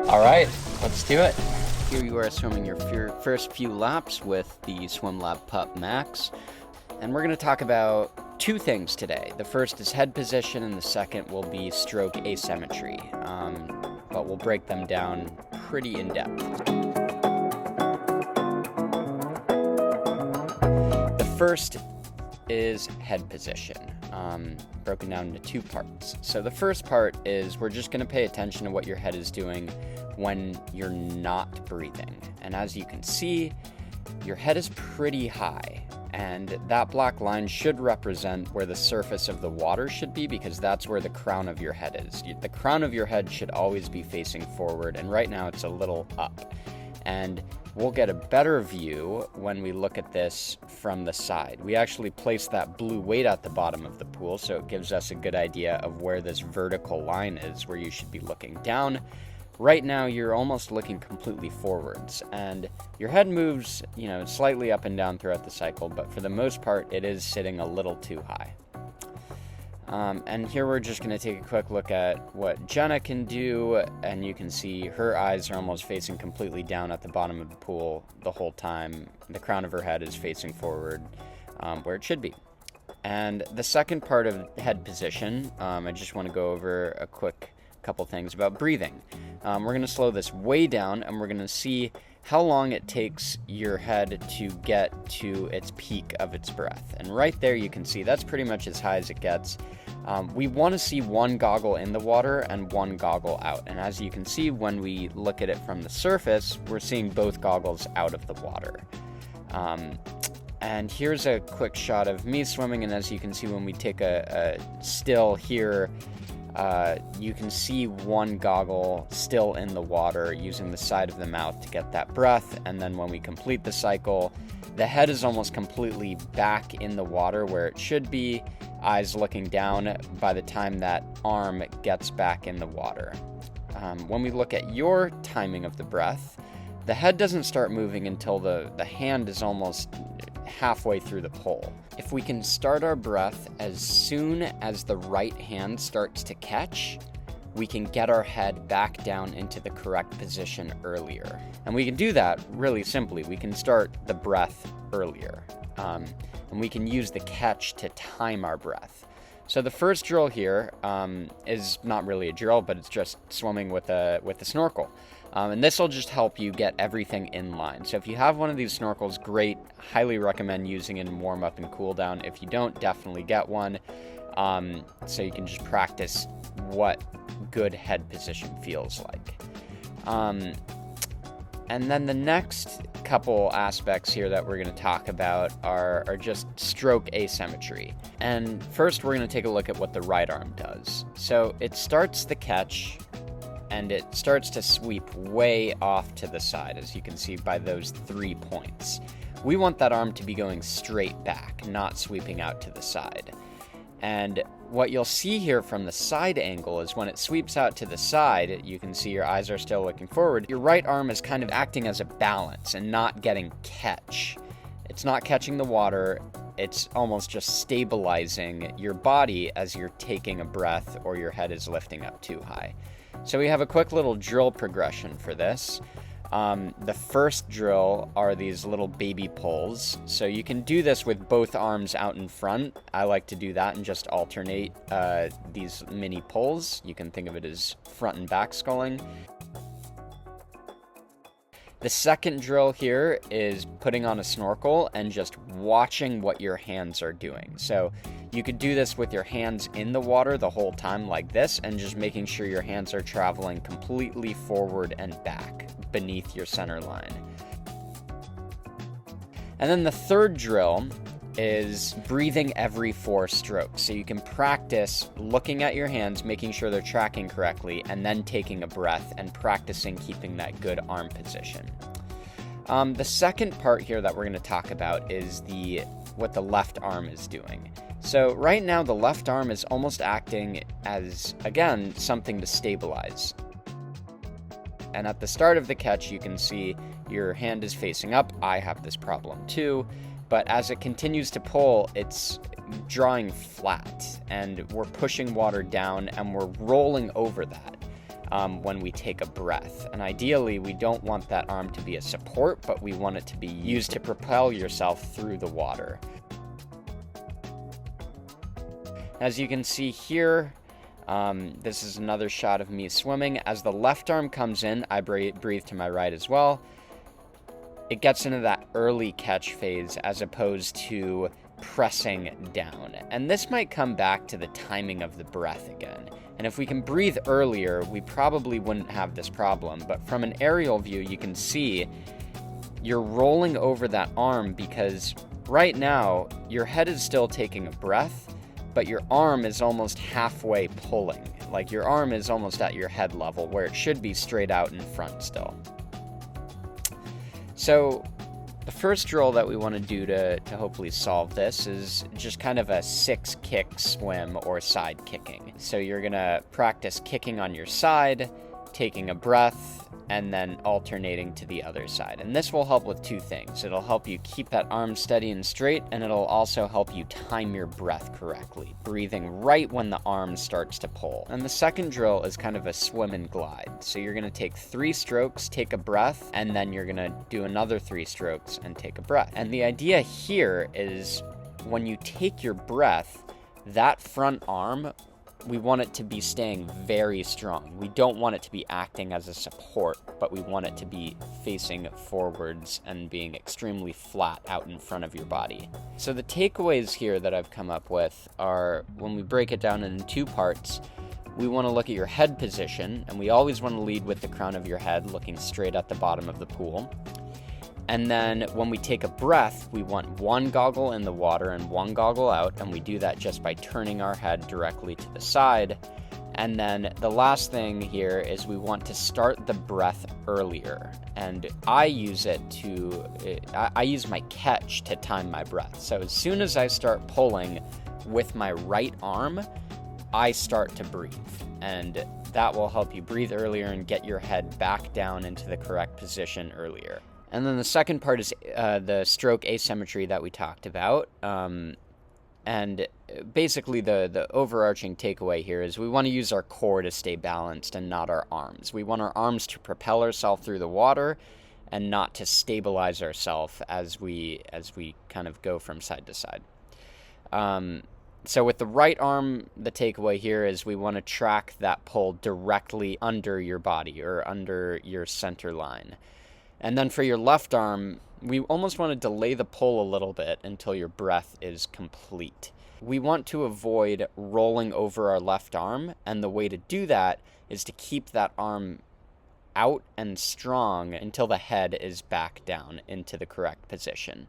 All right, let's do it. Here you are swimming your first few laps with the SwimLab Pup Max. And we're going to talk about two things today. The first is head position, and the second will be stroke asymmetry. But we'll break them down pretty in depth. The first is head position, broken down into two parts. So the first part is we're just going to pay attention to what your head is doing when you're not breathing. And as you can see, your head is pretty high, and that black line should represent where the surface of the water should be, because that's where the crown of your head is. The crown of your head should always be facing forward, and right now it's a little up. And we'll get a better view when we look at this from the side. We actually place that blue weight at the bottom of the pool, so it gives us a good idea of where this vertical line is, where you should be looking down. Right now, you're almost looking completely forwards, and your head moves, slightly up and down throughout the cycle, but for the most part, it is sitting a little too high. And here we're just going to take a quick look at what Jenna can do, and you can see her eyes are almost facing completely down at the bottom of the pool the whole time. The crown of her head is facing forward, where it should be. And the second part of head position, I just want to go over a quick couple things about breathing. We're going to slow this way down, and we're going to see how long it takes your head to get to its peak of its breath. And right there you can see that's pretty much as high as it gets. We want to see one goggle in the water and one goggle out. And as you can see, when we look at it from the surface, we're seeing both goggles out of the water. And here's a quick shot of me swimming, and as you can see, when we take a still here, you can see one goggle still in the water using the side of the mouth to get that breath, and then when we complete the cycle, the head is almost completely back in the water where it should be, eyes looking down by the time that arm gets back in the water. When we look at your timing of the breath, the head doesn't start moving until the hand is almost halfway through the pole. If we can start our breath as soon as the right hand starts to catch, we can get our head back down into the correct position earlier. And we can do that really simply. We can start the breath earlier. And we can use the catch to time our breath. So the first drill here is not really a drill, but it's just swimming with a snorkel. And this will just help you get everything in line. So if you have one of these snorkels, great. Highly recommend using it in warm up and cool down. If you don't, definitely get one. So you can just practice what good head position feels like. And then the next couple aspects here that we're going to talk about are just stroke asymmetry. And first, we're going to take a look at what the right arm does. So it starts the catch, and it starts to sweep way off to the side, as you can see by those 3 points. We want that arm to be going straight back, not sweeping out to the side. And what you'll see here from the side angle is when it sweeps out to the side, you can see your eyes are still looking forward. Your right arm is kind of acting as a balance and not getting catch. It's not catching the water. It's almost just stabilizing your body as you're taking a breath or your head is lifting up too high. So we have a quick little drill progression for this. The first drill are these little baby pulls. So you can do this with both arms out in front. I like to do that and just alternate these mini pulls. You can think of it as front and back sculling. The second drill here is putting on a snorkel and just watching what your hands are doing. So you could do this with your hands in the water the whole time like this, and just making sure your hands are traveling completely forward and back beneath your center line. And then the third drill is breathing every 4 strokes. So you can practice looking at your hands, making sure they're tracking correctly, and then taking a breath and practicing keeping that good arm position. The second part here that we're going to talk about is what the left arm is doing. So right now the left arm is almost acting as, again, something to stabilize. And at the start of the catch, you can see your hand is facing up. I have this problem too. But as it continues to pull, it's drawing flat, and we're pushing water down, and we're rolling over that. when we take a breath. And ideally, we don't want that arm to be a support, but we want it to be used to propel yourself through the water. As you can see here, this is another shot of me swimming. As the left arm comes in, I breathe to my right as well. It gets into that early catch phase as opposed to pressing down. And this might come back to the timing of the breath again. And if we can breathe earlier, we probably wouldn't have this problem. But from an aerial view, you can see you're rolling over that arm because right now, your head is still taking a breath, but your arm is almost halfway pulling. Like your arm is almost at your head level where it should be straight out in front still. So the first drill that we want to do to hopefully solve this is just kind of a 6-kick swim or side kicking. So you're going to practice kicking on your side, taking a breath, and then alternating to the other side. And this will help with two things. It'll help you keep that arm steady and straight, and it'll also help you time your breath correctly, breathing right when the arm starts to pull. And the second drill is kind of a swim and glide. So you're gonna take 3 strokes, take a breath, and then you're gonna do another 3 strokes and take a breath. And the idea here is when you take your breath, that front arm, we want it to be staying very strong. We don't want it to be acting as a support, but we want it to be facing forwards and being extremely flat out in front of your body. So the takeaways here that I've come up with are, when we break it down into 2 parts, we want to look at your head position, and we always want to lead with the crown of your head, looking straight at the bottom of the pool. And then when we take a breath, we want 1 goggle in the water and 1 goggle out, and we do that just by turning our head directly to the side. And then the last thing here is we want to start the breath earlier. And I use my catch to time my breath. So as soon as I start pulling with my right arm, I start to breathe. And that will help you breathe earlier and get your head back down into the correct position earlier. And then the second part is the stroke asymmetry that we talked about. And basically the overarching takeaway here is we want to use our core to stay balanced and not our arms. We want our arms to propel ourselves through the water and not to stabilize ourselves as we kind of go from side to side. So with the right arm, the takeaway here is we want to track that pull directly under your body or under your center line. And then for your left arm, we almost want to delay the pull a little bit until your breath is complete. We want to avoid rolling over our left arm, and the way to do that is to keep that arm out and strong until the head is back down into the correct position.